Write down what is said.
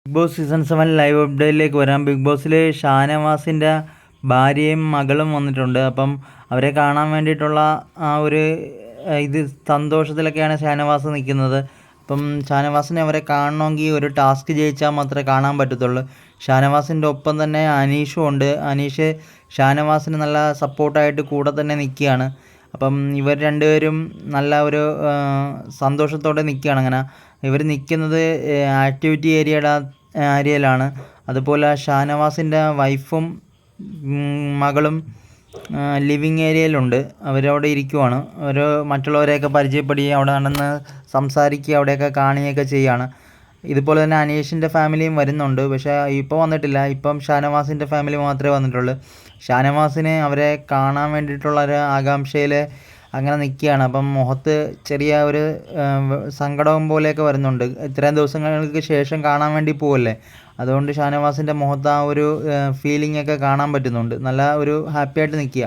Big boss season 7 live അപ്ഡേറ്റിലേക്ക് വരാം. Big ബോസിൽ ഷാനവാസിൻ്റെ ഭാര്യയും മകളും വന്നിട്ടുണ്ട്. അപ്പം അവരെ കാണാൻ വേണ്ടിയിട്ടുള്ള ആ ഒരു ഇത് സന്തോഷത്തിലൊക്കെയാണ് ഷാനവാസ് നിൽക്കുന്നത്. അപ്പം ഷാനവാസിനെ അവരെ കാണണമെങ്കിൽ ഒരു ടാസ്ക് ജയിച്ചാൽ മാത്രമേ കാണാൻ പറ്റത്തുള്ളൂ. ഷാനവാസിൻ്റെ ഒപ്പം തന്നെ അനീഷും ഉണ്ട്. അനീഷ് ഷാനവാസിന് നല്ല സപ്പോർട്ടായിട്ട് കൂടെ തന്നെ നിൽക്കുകയാണ്. അപ്പം ഇവർ രണ്ടുപേരും നല്ല ഒരു സന്തോഷത്തോടെ നിൽക്കുകയാണ്. അങ്ങനെ ഇവർ നിൽക്കുന്നത് ആക്ടിവിറ്റി ഏരിയയിലാണ്. അതുപോലെ ഷാനവാസിൻ്റെ വൈഫും മകളും ലിവിങ് ഏരിയയിലുണ്ട്. അവരവിടെ ഇരിക്കുവാണ്. അവർ മറ്റുള്ളവരെയൊക്കെ പരിചയപ്പെടുകയും അവിടെ നടന്ന് സംസാരിക്കുകയും അവിടെയൊക്കെ കാണുകയൊക്കെ ചെയ്യുകയാണ്. ഇതുപോലെ തന്നെ അനീഷിൻ്റെ ഫാമിലിയും വരുന്നുണ്ട്. പക്ഷേ ഇപ്പോൾ വന്നിട്ടില്ല. ഇപ്പം ഷാനവാസിൻ്റെ ഫാമിലി മാത്രമേ വന്നിട്ടുള്ളൂ. ഷാനവാസിന് അവരെ കാണാൻ വേണ്ടിയിട്ടുള്ള ഒരു ആകാംക്ഷയിൽ അങ്ങനെ നിൽക്കുകയാണ്. അപ്പം മുഖത്ത് ചെറിയ ഒരു സങ്കടവും പോലെയൊക്കെ വരുന്നുണ്ട്. ഇത്രയും ദിവസങ്ങൾക്ക് ശേഷം കാണാൻ വേണ്ടി പോവല്ലേ, അതുകൊണ്ട് ഷാനവാസിൻ്റെ മുഖത്ത് ആ ഒരു ഫീലിംഗ് ഒക്കെ കാണാൻ പറ്റുന്നുണ്ട്. നല്ല ഒരു ഹാപ്പി ആയിട്ട് നിൽക്കുക.